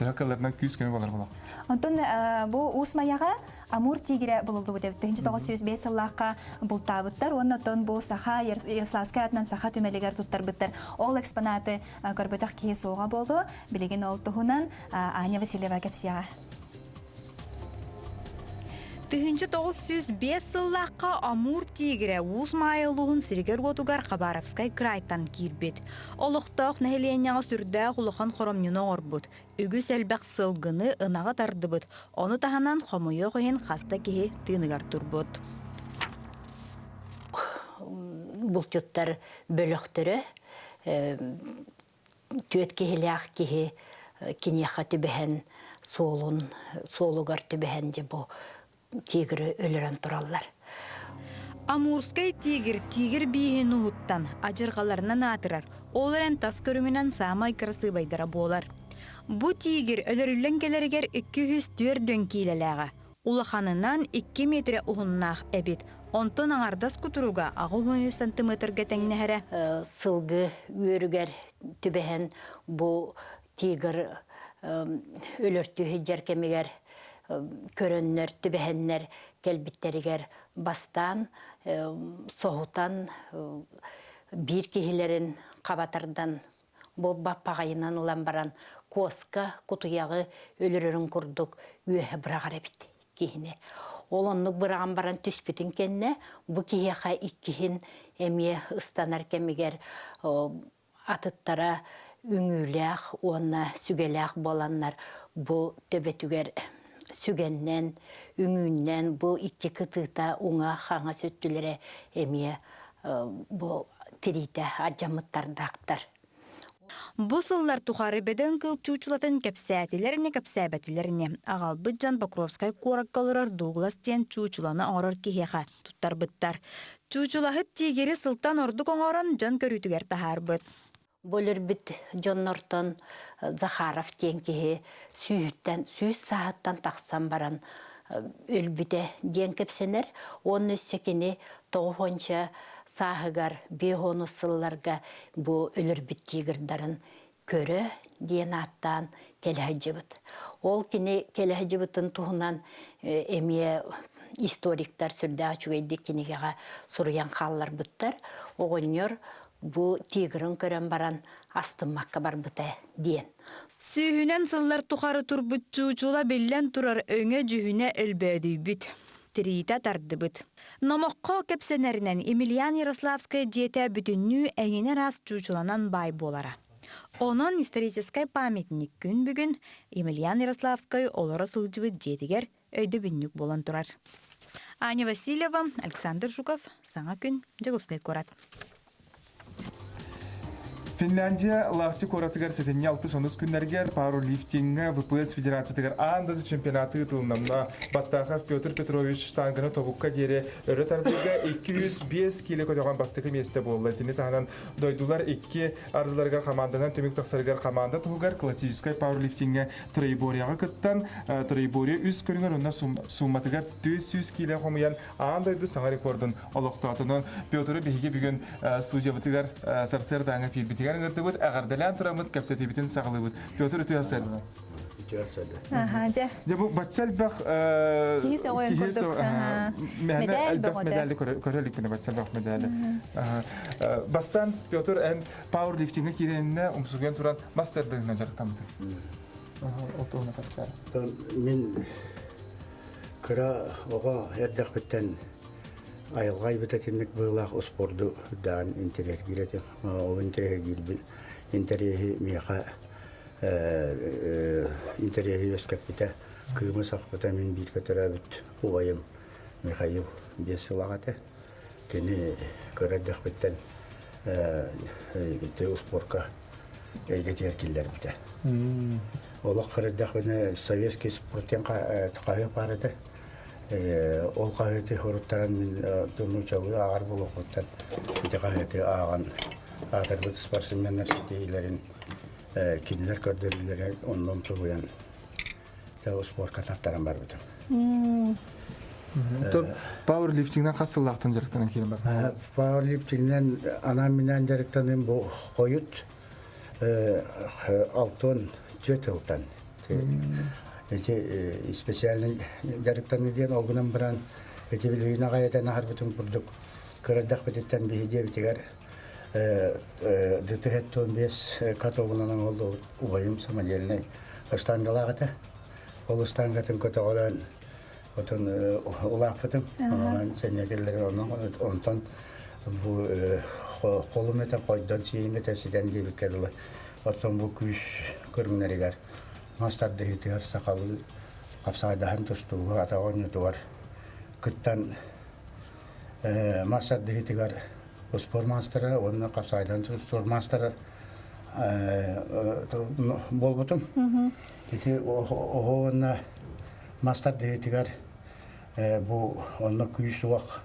тұхақаларынан күйіз көмі болар болақ. Онтон бұл ұсмаяға Амур тигре болулду бу деп. 1905 жыллакка бултабыттар, оннотон бу саха Ярославская атынан саха төмелегер туттар биттер. Ол экспонаты көрбөтөк кие соога болду. Билеген ол туһунан Аня Васильева кепсияга. 1905 жыллаққа Амур тигре уз майылуын сиригер готугар Хабаровскай крайтан кирбет. Олықтақ нәхеленяға сүрдәқ улыхан хоромнюна орбут. Үгіс әлбәқ сылғыны ынағы тардыбыт. Оны таханан хомуы қойын хаста кеге тыыныгар турбут. Бұл чөттар бөліқтірі, төт кехеляқ кеге кенеқа түбәхен солуғар түбәхен же бұл тигрі өлірін тұралар. Амурскай тигер бейін ұғыттан ажырғаларынан атырар, оларын тас көріңінен самай кырысы байдара болар. Бұ тигер өлірілін келергер 204 кейлеліға. Улаханынан 2 метре ұғыннақ әбет. Онтон аңардас күтіруға ағыл 10 сантиметрге тәңнәәрі. Сылғы өрігер түбәхен бұ тигер өліртігі жеркемегер көріннер, түбәхеннер кәлбіттерігер бастан, соғутан, бір кейлерін қабатырдан бұл баппағайынан ұлан баран коска құтыяғы өлірерін күрдік өйі бірағар әбіт кейіне. Ол оннық біраған баран түспетін кенне, бұ кейеға иккихін әмие ұстанар кемегер атыттара үңіләқ, онна сүгеләқ боланнар бұ төбетігер сүгеннен, үңіннен, бұ икки кытыта уңа қаңа сөттілері әмие бұ тирите ажамыттардақтар. Бұ сыллар тұқары бәден кыл чучулатын кәпсәтілеріне кәпсәбәтілеріне ағал бұджан Покровскай қораққалырар Дуглас тен чучуланы оңырыр кейеға тұттар бұттар. Чучулахыт тегері сылтан ордық оңырын жан көрітігер тахар бұд. Болыр бүт Джоннортон Захаров тен кейі сүйіс сағаттан тақсан баран өлбіде ден кәпсенер. Оның өссекені тоғынша сағығар бейхону сылларға бұ өлір бүт тегірдарын көрі ден аттан келәжібіт. Ол кені келәжібітін туғынан әмие историктар сүрді ачуғайды кенегеға сұруян қалылар бұттар. Оғылнер бұ тегірін көрен баран астымаққа бар бұта ден. Сүйінен сыллар тұқары тұрбыт чучула беллен тұрар өңе жүхіне өлбәді бүт. Трита тарды бұт. Номоққа кәпсенерінен Емельян Ярославская жете бүтінні әңіне рас чучуланан бай болара. Онын историческай памятник күн бүгін Емельян Ярославская олары сылжыбы жетігер өйді бүннік болан тұрар. Аня Васильева, Александр Жуков, Саңа күн, Жығылскай корат. Финляндия лахчы коратыгар сетенне алты сонус күннергер пауэрлифтинга ВПС Федерациятыгар андады чемпионаты тылынамна Баттахов Петр Петрович штангыны тобукка дере өрөтардыга 205 кило көтөгөн бастыкы месте болду. Тени тагынан дойдулар 2 ардыларга командадан төмөк таксарыгар команда тугар классический пауэрлифтинга троеборияга кыттан троебория үз көрүнгөр онна сумматыгар 400 кило комуян андайды саңа рекордун олоктотунун Петр биги бүгүн студиябытыгар сарсердаңа пирбити Гәргәрдәбет әгәрдәлән турамыт кәпсәтибитен сагылыбыт. Петр үтәсәр. Ага, бу бачал бах Кихис ойын көрдік. Медаль көрелік күні бачал бах медалі. Бастан Петр ән пауэрлифтинге киреніне умсуген туран мастердігіне жарықтамды. Отуғына қапсар. Мен күра оға әрдәқ біттен айылғай бітетінік бұғылақ ұспорды дағын интерьер келеді. Ол интерьер келбіл. Интерьері меға интерьері өскәп біті. Күйімі сақ біті мен бір көтірі біт ұғайым Михаил Бесылағаты. Кені көрәдіқ біттен ұспорға әйгетер келдер біті. Олық көрәдіқ біні советский спорттен қайы барыды. Ол қағеті ғұрыттаран мен дүрнучалығы ағар бұл оқыттан беті қағеті аған ағдар спортсменнер сетейлерін кенелер көрдірілері онын тұғыян спорт қатақтаран бар бітім. Пауэрлифтингнен қасыллақтың жарықтанын кейін бар? Пауэрлифтингнен анаминен жарықтанын бұл қойыт алтын жетілтан. Эти специальный директорный ден олгунан баран эти билгина гаятан харбытын курдук кырдак бететтен бихиде битигер дытыхеттон бес катогунан олду угайым самаделне штангалагата ол штангатын көтөгөлөн отон улапытын сенегелер онтон бу колумета койдон сиимете сиден дебиккерлы отон бу күш көрүнөрүгөр Мастарды хитигар сақалы қапсағайдахан тұстуғы атағын ütуғар. Күттан мастарды хитигар спор мастері, оны қапсағайдан спор мастері бол бұтым. Оғына мастарды хитигар бұл оны күйісі уақ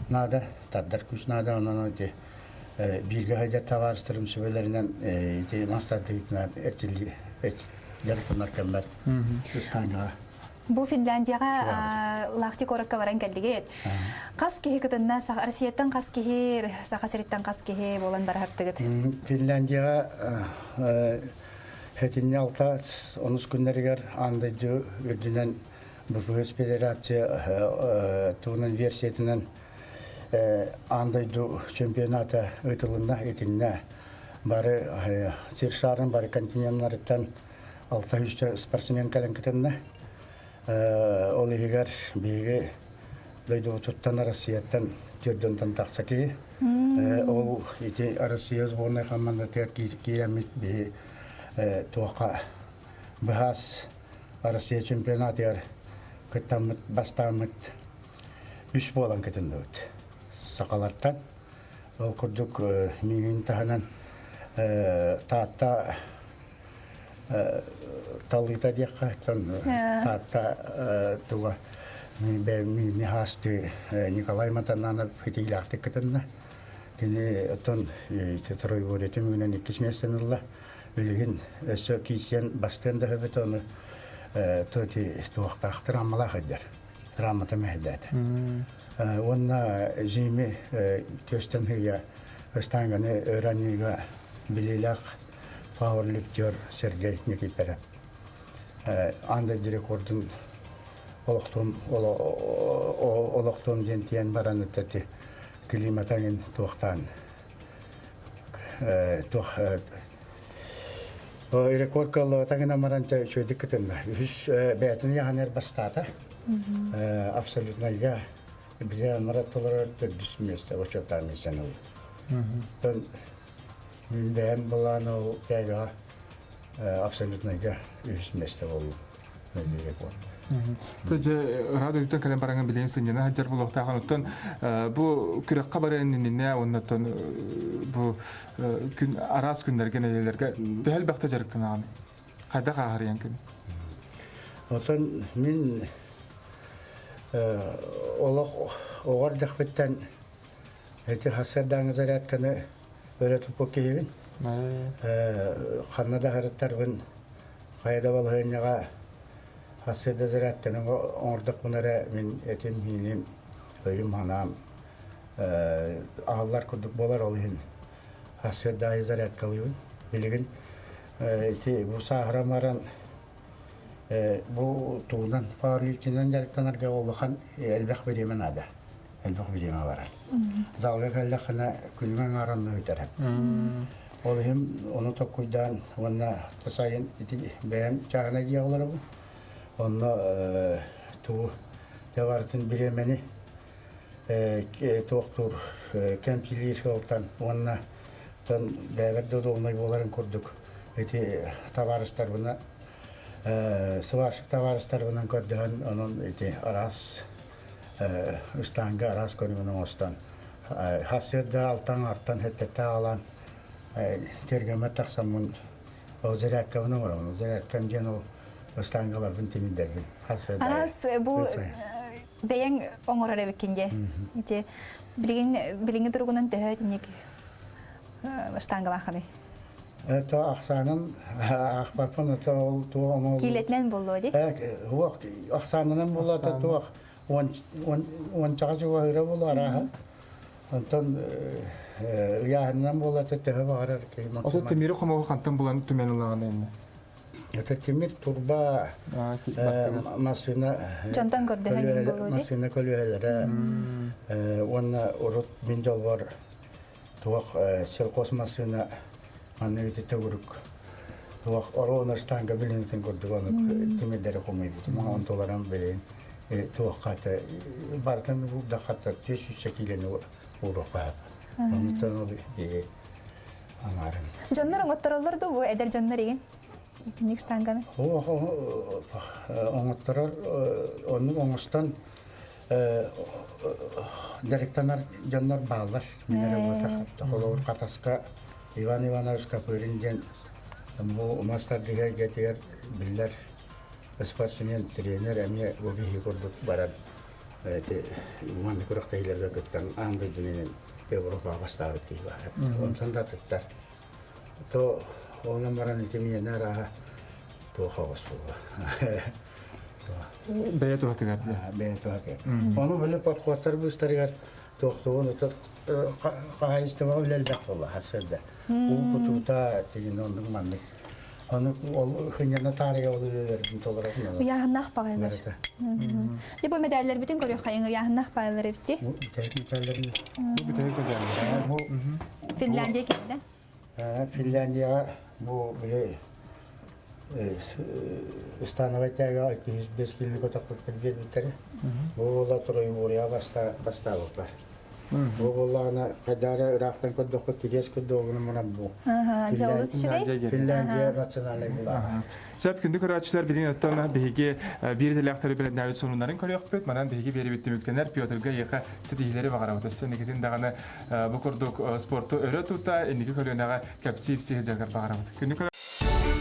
Nada tadar kuş nada onun öte bilgi hayda tavarstırım süvelerinden master'da ertili jarıklar kemer. Üstanga. Bu Finlandiya'ga laqti korakka varan keldiget. Qas kehe kıtınna Arsiyetten qas kehe, Saqasiritten qas kehe bolan bar hartıgıt. Finlandiya'ga hetinne alta 13 günleriger andaydı ödünen bu federatsiya tuğunun versiyetinden andaydı çempionata ötülünde etinne bari sirşarın bari kontinentlerinden 600 sportsmen kalen kıtınne Olihigar bigi daydı tuttan Arasiyetten tördönden taksaki ol iti Arasiya zborna kamanda terkiyemit bir tuaqa bahas Arasiya çempionat yer kıtamıt bastamıt üç bolan kıtındaydı. Sakalardan ol kurduk minin tahanan tahta talita diyaktan tahta tuğa mini hastı Nikolay Matanana fitilaktı kıtında. Kini ton tetroy voretiminen ikkismiestenilla ylgin ösö kiisen bastenda hövet onu toti tuoqtaqtır amala hajar. Ramata mehdät. Onna jimi tösten hiya östangane öğreniga bililaq powerlifter Sergey Nikiperov. Anda direkordun oloqton gentiyen baranıtati klimatangin tuoqtan. Rekord kallo tangina maranta şöyle kıtında. Hüs beyatını yahaner bastata. Absolutna ya bize maratolar düşmüştü o çok tane sen ol. Ben ben bulan o tega absolutna ya düşmüştü o rekord. Taca radyodan kalem barangan bilen sınjana hajar bulaqta qanuttan bu kürek qabarenninne ondan bu gün aras günlerge nelerge dehel baxta jarıktan ağam. Qayda qahariyan gün. Otan min oğar daqbetten eti hasardan zarat kana öğretip okeyvin. Qanada harattarvın qayda balhaynaga haseda zarattan ordak bunara min etim hinim öyüm hanam ağlar kurduk bolar olayın haseda zarat kalıyın biligin eti bu sahra maran bu tuğdan parlıyken jarıktan arga olğan elbaq berimen ada elbaq berimen var. Zalga kallaqana külmen aranı öterem. Olayım onu tokuydan ona tasayın eti beğen çağına yağları bu. Onunla tuğ devartın biremeni doktor kemçiliği şoltan onunla tan devlet olmayı boların kurduk. Eti tavarışlar buna sıvarışık tavarışlar bundan gördüğün onun eti aras üstanga aras konumunu ostan hasırda altan artan hette alan tergemet taksamın o ziraat kavunu var onu ziraat kamcan o Östangalar vintimin derdim. Aras bu beyen oңорare bikinje. Ite bilingen durgunan töhötinik östangalar xani. To aksanın akbapın to onu Kiletlen bollo di. Huwa aksanın bollo to on çağcı var bollara. Ondan yahandan bollo to töhö barar ki. O temiri qomo qantan bulan tümenulağına enne. Temir turba masina Jantan gördü hani bolodi. Masina kolyohelere ona urut bindol var tuaq selqos masina anne tevuruk tuaq orona stanga bilintin gördü onu timidere komayı ama on toleran belin tuaq kata bartan bu da kata teşü şekilini uruqa onu tanı anarım Jannar ngottorollar da bu eder jannar igen. Ник станганы? Оңоттарар, оның оңыстан директорлар жаннар балдар. Минер отақ олар қатасқа Иван Иванович Капыринген bu master diğer getirir biller spasiyen trainer emi bu bir kurdu baran эти манны курактайларга көттөн андай дүненен Европа бастагы тийба. Онтон да туттар. То онан баран итемиенара то хавас болду. Бәйә туһатыгар. Бәйә туһатыгар. Оны белеп подкоттар бустарыгар тоқтуын қағайыстыға үлелбәк болы хасырда. Ол құтута деген оның манны. Оны ол хүнеріне тария ол үлелердің толыратын. Яғыннақ бағайлар. Де бұл медаллер бүтін көрек қайыңы яғыннақ бағайлар өпті? Финляндия келді? Финляндияға бұл біле Становайтяга 205 километр көтөкпөт бербиттери. Бул ола турой буря бастабы бар. Бул ана кадары рахтан көдөккө кирес көдөгүнү мына бу. Финляндия национальный була. Сәп күндү көрәчләр билин аттана беге бир делектор белән Давид сонуннарын көрәкпет. Манан беге бери биттемектенер Петрга яка ситилери багара өтөсө негедин даганы бу курдук спорту өрөтүта, энеге көрөнага капсип сехҗагар багара. Күндү